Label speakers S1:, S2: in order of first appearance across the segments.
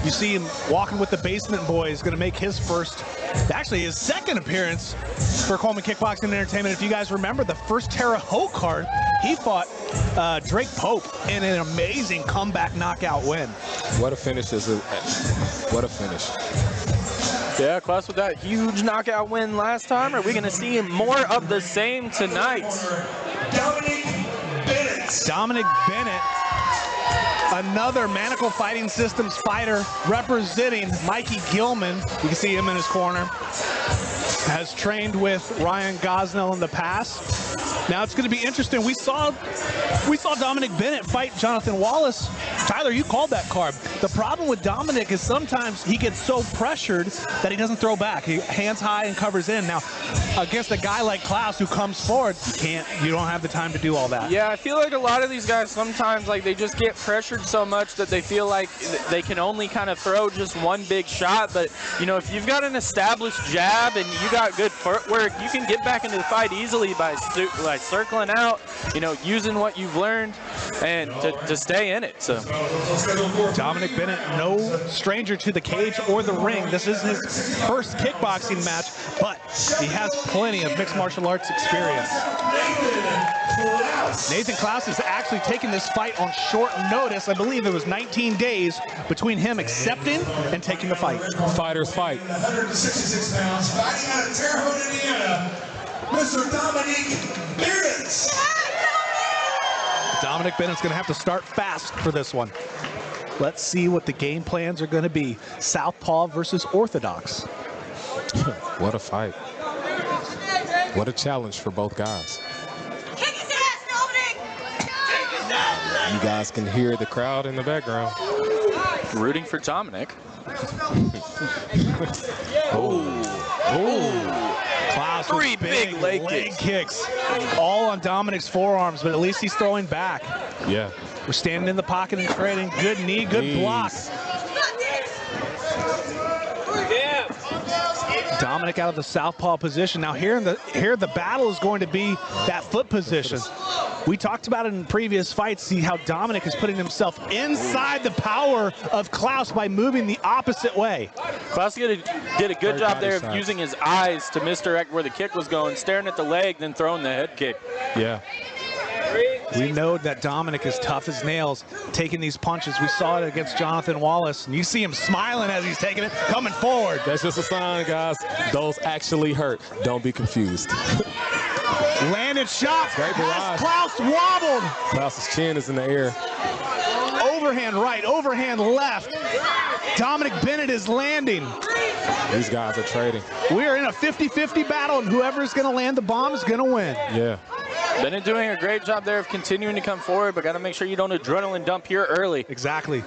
S1: You see him walking with the Basement Boys, going to make his first, actually his second appearance for Coleman Kickboxing and Entertainment. If you guys remember the first Terre Haute card, he fought Drake Pope in an amazing comeback knockout win.
S2: What a finish is it. What a finish.
S3: Yeah, Clouse with that huge knockout win last time. Are we going to see more of the same tonight?
S1: Dominick Bennett, another Manacle Fighting Systems fighter representing Mikey Gilman. You can see him in his corner. Has trained with Ryan Gosnell in the past. Now it's going to be interesting. We saw Dominick Bennett fight Jonathan Wallace. Tyler, you called that card. The problem with Dominick is sometimes he gets so pressured that he doesn't throw back. He hands high and covers in. Now, against a guy like Clouse who comes forward, you don't have the time to do all that.
S3: Yeah, I feel like a lot of these guys sometimes they just get pressured so much that they feel like they can only kind of throw just one big shot. But if you've got an established jab and you got good footwork, you can get back into the fight easily by circling out, using what you've learned and to stay in it. So
S1: Dominick Bennett, no stranger to the cage or the ring. This is his first kickboxing match, but he has plenty of mixed martial arts experience. Nathan Clouse is actually taking this fight on short notice. I believe it was 19 days between him accepting and taking the fight.
S2: Fighters fight.
S4: 166 pounds, fighting out of Terre Haute, Indiana, Mr. Dominick Bennett.
S1: Dominick Bennett's going to have to start fast for this one. Let's see what the game plans are going to be. Southpaw versus Orthodox.
S2: What a fight. What a challenge for both guys.
S5: Kick his ass, Dominick!
S2: You guys can hear the crowd in the background.
S3: Rooting for Dominick.
S1: Clouse with
S3: Three big leg
S1: kicks. All on Dominick's forearms, but at least he's throwing back.
S2: Yeah.
S1: We're standing in the pocket and trading. Good knee, good block. Dominick out of the southpaw position. Now here the battle is going to be that foot position. We talked about it in previous fights, see how Dominick is putting himself inside the power of Clouse by moving the opposite way.
S3: Clouse did a good job there of using his eyes to misdirect where the kick was going, staring at the leg, then throwing the head kick.
S2: Yeah.
S1: We know that Dominick is tough as nails, taking these punches. We saw it against Jonathan Wallace, and you see him smiling as he's taking it, coming forward.
S2: That's just a sign, guys. Those actually hurt. Don't be confused.
S1: Landed shots.
S2: Great barrage.
S1: Clouse wobbled.
S2: Clouse's chin is in the air.
S1: Overhand right, overhand left. Dominick Bennett is landing.
S2: These guys are trading.
S1: We are in a 50-50 battle, and whoever's going to land the bomb is going to win.
S2: Yeah.
S3: Bennett doing a great job there of continuing to come forward, but got to make sure you don't adrenaline dump here early.
S1: Exactly.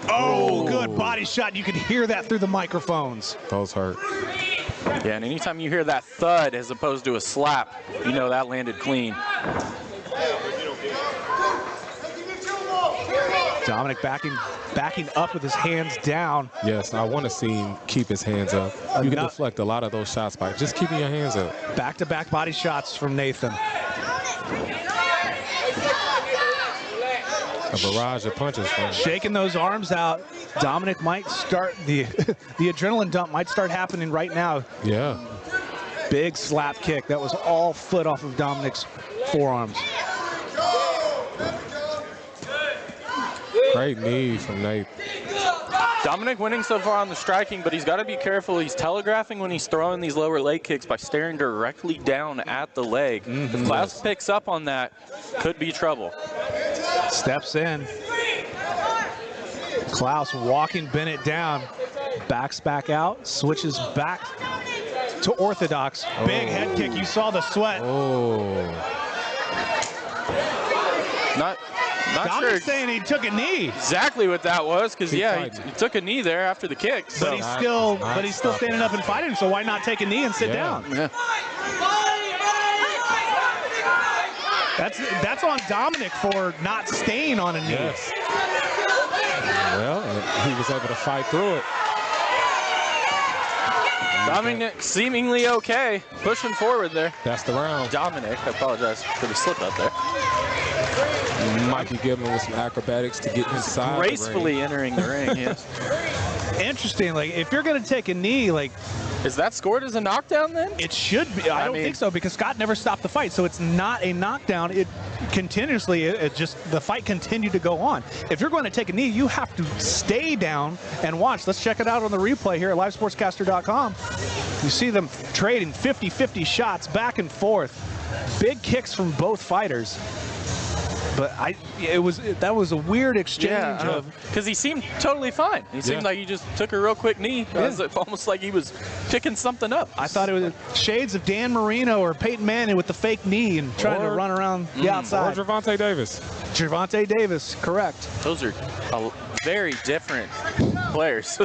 S1: Oh, good body shot. You can hear that through the microphones.
S2: Those hurt.
S3: Yeah, and anytime you hear that thud as opposed to a slap, you know that landed clean.
S1: Dominick backing up with his hands down.
S2: Yes, I want to see him keep his hands up. You can deflect a lot of those shots by just keeping your hands up.
S1: Back-to-back body shots from Nathan.
S2: A barrage of punches from him.
S1: Shaking those arms out. Dominick might start, the adrenaline dump might start happening right now.
S2: Yeah.
S1: Big slap kick. That was all foot off of Dominick's forearms.
S2: Great knee from Nate.
S3: Dominick winning so far on the striking, but he's got to be careful. He's telegraphing when he's throwing these lower leg kicks by staring directly down at the leg. If Clouse picks up on that, could be trouble.
S1: Steps in. Clouse walking Bennett down. Backs back out, switches back to Orthodox. Big head kick. You saw the sweat.
S3: Not
S1: Dominick's
S3: sure
S1: saying he took a knee.
S3: Exactly what that was, because yeah, he took a knee there after the kick. So.
S1: But he's still standing up and fighting. So why not take a knee and sit down?
S3: Yeah.
S1: That's on Dominick for not staying on a knee.
S2: Yes. Well, he was able to fight through it.
S3: Dominick seemingly okay, pushing forward there.
S2: That's the round.
S3: Dominick, I apologize for the slip up there.
S2: Mikey Gilman with some acrobatics to get inside
S3: Gracefully
S2: the ring.
S3: entering the ring, yes.
S1: Interesting, like if you're going to take a knee, like
S3: Is that scored as a knockdown then?
S1: it should be. I don't think so because Scott never stopped the fight, so it's not a knockdown. It continuously, it just the fight continued to go on. If you're going to take a knee, you have to stay down and watch. Let's check it out on the replay here at livesportscaster.com. You see them trading 50-50 shots back and forth. Big kicks from both fighters. But that was a weird exchange of
S3: because he seemed totally fine. He seemed like he just took a real quick knee. It was almost like he was picking something up.
S1: I thought it was shades of Dan Marino or Peyton Manning with the fake knee and trying to run around the outside.
S2: Or Gervonta Davis.
S1: Gervonta Davis, correct.
S3: Those are very different players.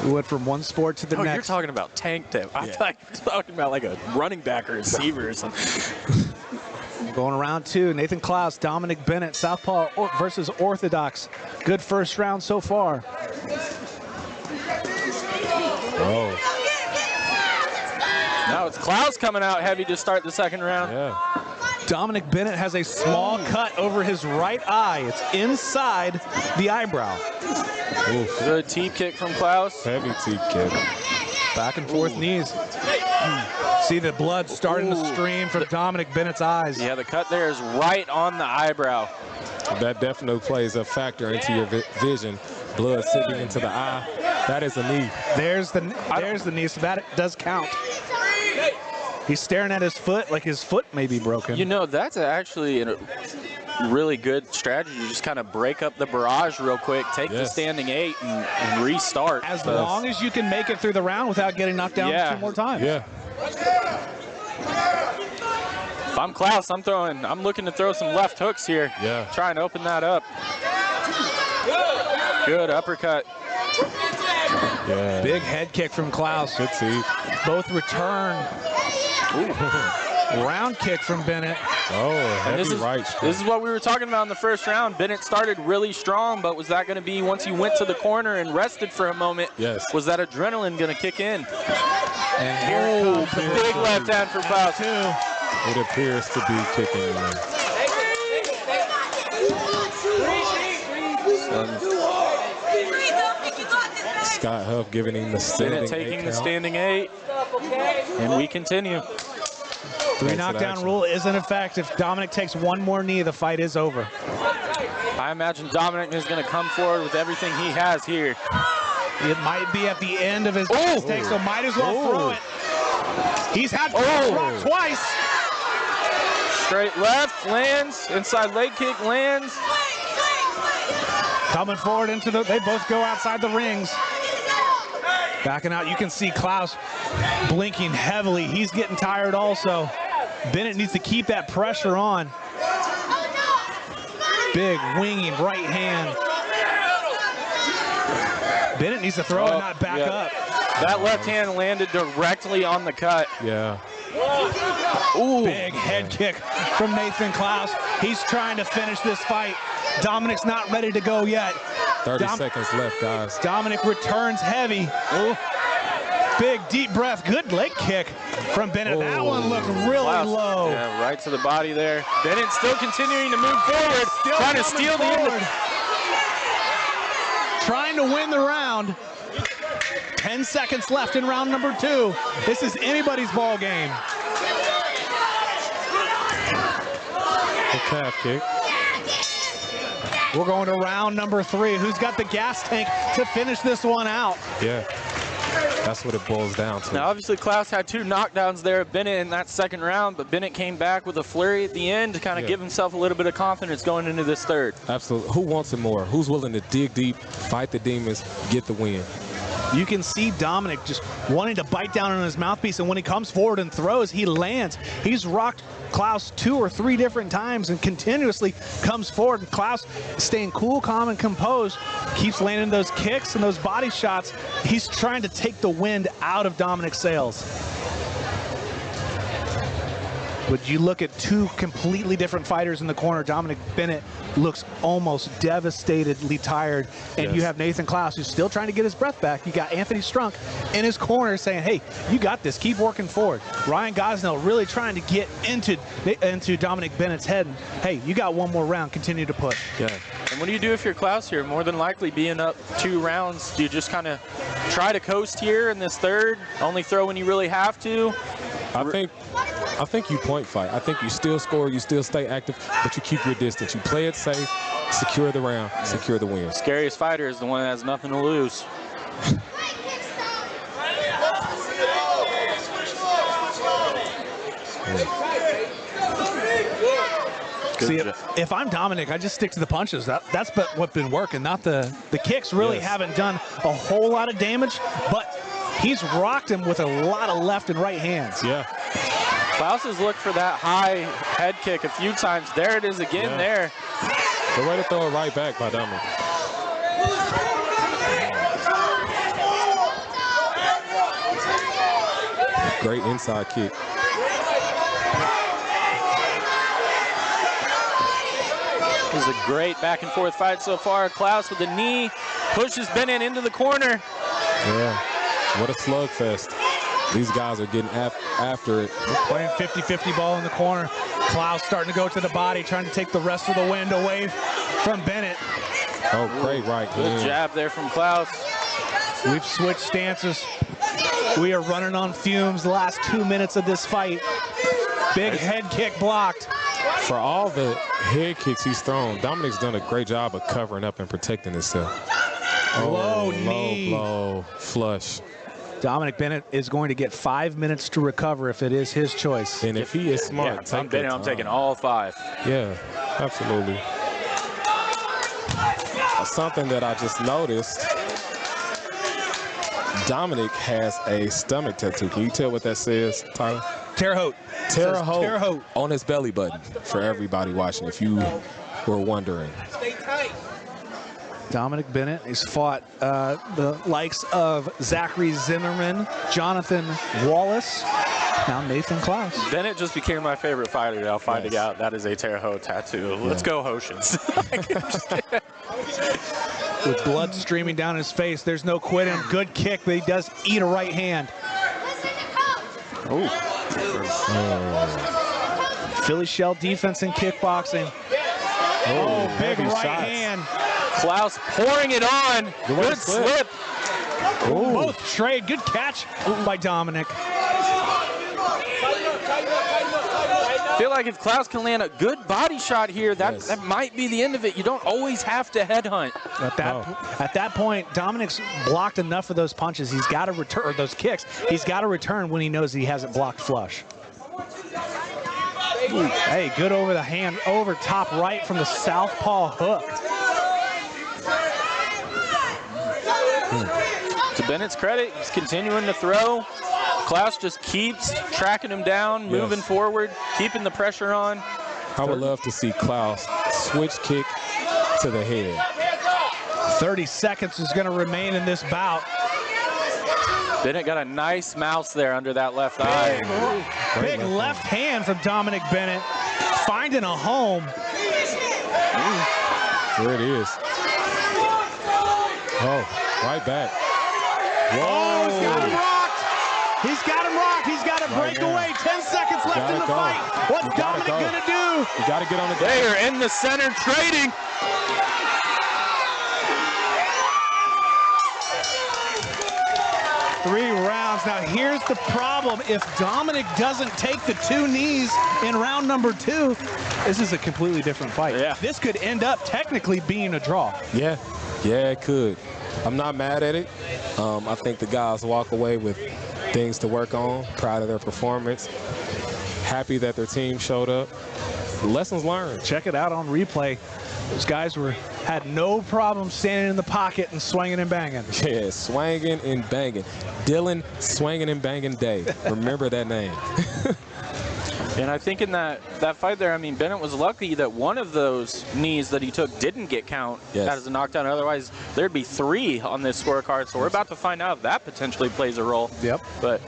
S1: We went from one sport to the next.
S3: You're talking about tank tip. I thought you were talking about like a running back or receiver or something.
S1: Going around two, Nathan Clouse, Dominick Bennett, Southpaw versus Orthodox. Good first round so far.
S2: Oh.
S3: Now it's Clouse coming out heavy to start the second round.
S2: Yeah.
S1: Dominick Bennett has a small cut over his right eye. It's inside the eyebrow.
S2: Oof.
S3: Good teep kick from Clouse.
S2: Heavy teep kick.
S1: Back and forth knees. See the blood starting to stream from Dominick Bennett's eyes.
S3: Yeah, the cut there is right on the eyebrow.
S2: That definitely plays a factor into your vision. Blood sitting into the eye. That is a knee.
S1: There's the knee, so that does count. He's staring at his foot like his foot may be broken.
S3: You know, that's actually a really good strategy. You just kind of break up the barrage real quick, take the standing 8 and restart.
S1: As long as you can make it through the round without getting knocked down 2 more times.
S2: Yeah.
S3: If I'm Clouse, I'm looking to throw some left hooks here.
S2: Yeah.
S3: Try and open that up. Good uppercut.
S2: Yeah.
S1: Big head kick from Clouse.
S2: Good teep.
S1: Both return. Round kick from Bennett.
S2: Oh, heavy
S3: this is what we were talking about in the first round. Bennett started really strong, but was that going to be once he went to the corner and rested for a moment?
S2: Yes.
S3: Was that adrenaline going to kick in?
S1: And here comes
S3: the big left hand for Clouse.
S2: It appears to be kicking in. Scott Huff giving him the standing 8
S3: Bennett taking the
S2: count.
S3: standing 8. And we continue.
S1: 3 knockdown rule is in effect. If Dominick takes one more knee, the fight is over.
S3: I imagine Dominick is going to come forward with everything he has here.
S1: It might be at the end of his take, so might as well throw it. He's had rock twice.
S3: Straight left, lands. Inside leg kick, lands.
S1: Coming forward into they both go outside the rings. Backing out, you can see Clouse blinking heavily. He's getting tired also. Bennett needs to keep that pressure on. Big winging right hand. Bennett needs to throw it, not back up.
S3: That left hand landed directly on the cut.
S2: Yeah.
S1: Ooh. Big head kick from Nathan Clouse. He's trying to finish this fight. Dominick's not ready to go yet.
S2: 30 seconds left, guys.
S1: Dominick returns heavy. Ooh. Big deep breath. Good leg kick from Bennett.
S2: Oh.
S1: That one looked really low.
S3: Yeah, right to the body there. Bennett still continuing to move forward, trying to steal the end.
S1: Trying to win the round. 10 seconds left in round number 2. This is anybody's ball game.
S2: The calf kick.
S1: We're going to round number 3. Who's got the gas tank to finish this one out?
S2: Yeah. That's what it boils down to.
S3: Now, obviously, Clouse had 2 knockdowns there of Bennett in that second round, but Bennett came back with a flurry at the end to kind of give himself a little bit of confidence going into this third.
S2: Absolutely. Who wants it more? Who's willing to dig deep, fight the demons, get the win?
S1: You can see Dominick just wanting to bite down on his mouthpiece, and when he comes forward and throws, he lands. He's rocked Clouse 2 or 3 different times and continuously comes forward. And Clouse staying cool, calm, and composed, keeps landing those kicks and those body shots. He's trying to take the wind out of Dominick's sails. But you look at two completely different fighters in the corner. Dominick Bennett looks almost devastatedly tired. And you have Nathan Clouse, who's still trying to get his breath back. You got Anthony Strunk in his corner saying, hey, you got this. Keep working forward. Ryan Gosnell really trying to get into Dominick Bennett's head. And, hey, you got one more round. Continue to push.
S3: Yeah. And what do you do if you're Clouse here? More than likely being up 2 rounds, do you just kind of try to coast here in this third? Only throw when you really have to?
S2: I think you point fight. I think you still score, you still stay active, but you keep your distance. You play it safe, secure the round, secure the win.
S3: Scariest fighter is the one that has nothing to lose.
S1: See, if I'm Dominick, I just stick to the punches. That's what's been working. Not the kicks really haven't done a whole lot of damage, but he's rocked him with a lot of left and right hands.
S2: Yeah.
S3: Clouse has looked for that high head kick a few times. There it is again there.
S2: The way to throw it right back by Dominick. Great inside kick.
S3: This is a great back and forth fight so far. Clouse with the knee pushes Bennett into the corner.
S2: Yeah, what a slugfest. These guys are getting after it.
S1: They're playing 50-50 ball in the corner. Clouse starting to go to the body, trying to take the rest of the wind away from Bennett.
S2: Oh, great right hand.
S3: Good jab there from Clouse.
S1: We've switched stances. We are running on fumes the last 2 minutes of this fight. Big head kick blocked.
S2: For all the head kicks he's thrown, Dominick's done a great job of covering up and protecting himself.
S1: Low knee.
S2: Low blow, flush.
S1: Dominick Bennett is going to get 5 minutes to recover if it is his choice.
S2: And if he is smart,
S3: I'm Bennett, I'm taking all 5.
S2: Yeah, absolutely. Something that I just noticed, Dominick has a stomach tattoo. Can you tell what that says, Tyler?
S1: Terre Haute.
S2: Terre Haute.
S1: Terre Haute
S2: On his belly button, for everybody watching, if you were wondering.
S1: Dominick Bennett has fought the likes of Zachary Zimmerman, Jonathan Wallace, now Nathan Clouse.
S3: Bennett just became my favorite fighter. I'll find out that is a Terre Haute tattoo. Let's go, Hoshians.
S1: With blood streaming down his face, there's no quitting. Good kick, but he does eat a right hand. Philly shell defense in kickboxing. Oh, big right hand.
S3: Clouse pouring it on. Good slip.
S1: Both trade. Good catch by Dominick.
S3: I feel like if Clouse can land a good body shot here, that might be the end of it. You don't always have to headhunt.
S1: At that point, Dominick's blocked enough of those punches. He's got to return, or those kicks. He's got to return when he knows he hasn't blocked flush. Hey, good over the hand, over top right from the southpaw hook.
S3: To Bennett's credit, he's continuing to throw. Clouse just keeps tracking him down, moving forward, keeping the pressure on.
S2: I would love to see Clouse switch kick to the head.
S1: 30 seconds is going to remain in this bout.
S3: Bennett got a nice mouse there under that left eye.
S1: Big left hand from Dominick Bennett, finding a home.
S2: There it is. Oh, right back.
S1: Whoa. He's got him rocked. He's got him rocked. He's got to break away. 10 seconds left in the fight. What's Dominick going to do?
S2: You got to get on the
S3: They are in the center trading.
S1: Three rounds. Now here's the problem. If Dominick doesn't take the 2 knees in round number 2, this is a completely different fight.
S3: Yeah.
S1: This could end up technically being a draw.
S2: Yeah, it could. I'm not mad at it. I think the guys walk away with things to work on, proud of their performance, happy that their team showed up. Lessons learned.
S1: Check it out on replay. Those guys had no problem standing in the pocket and swinging and banging.
S2: Yeah, swinging and banging. Dylan Swinging and Banging Day. Remember that name.
S3: And I think in that fight there, I mean, Bennett was lucky that one of those knees that he took didn't get count as a knockdown. Otherwise, there'd be 3 on this scorecard. So we're about to find out if that potentially plays a role.
S1: Yep.
S3: But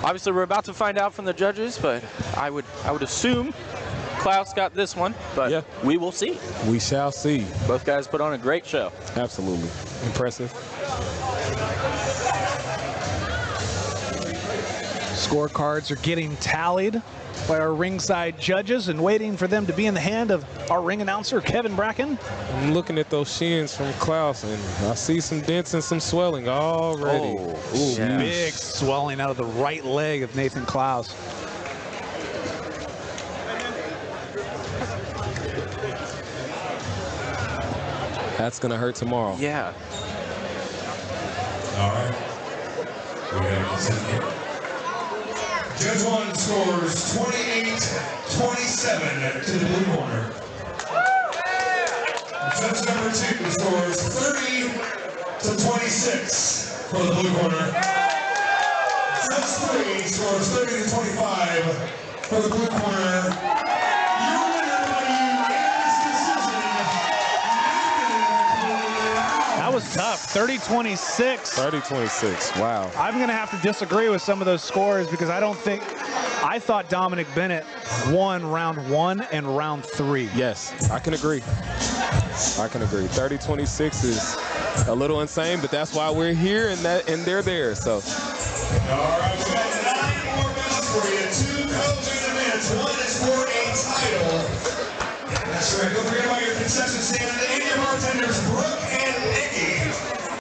S3: obviously, we're about to find out from the judges. But I would assume Clouse got this one. But we will see.
S2: We shall see.
S3: Both guys put on a great show.
S2: Absolutely. Impressive.
S1: Scorecards are getting tallied by our ringside judges and waiting for them to be in the hand of our ring announcer, Kevin Bracken.
S2: I'm looking at those shins from Clouse, and I see some dents and some swelling already.
S1: Big swelling out of the right leg of Nathan Clouse.
S2: That's going to hurt tomorrow.
S3: Yeah.
S4: All right. We got to continue. Judge 1 scores 28-27 to the blue corner. Judge number 2 scores 30-26 for the blue corner. Judge 3 scores 30-25 for the blue corner. Your winner by unanimous decision.
S1: That was tough. 30-26.
S2: 30-26. Wow.
S1: I'm going to have to disagree with some of those scores because I thought Dominick Bennett won round 1 and round 3.
S2: Yes, I can agree. 30-26 is a little insane, but that's why we're here and they're there. So.
S4: All right, we got 9 more bouts for you. 2 co-main events. One is for a title.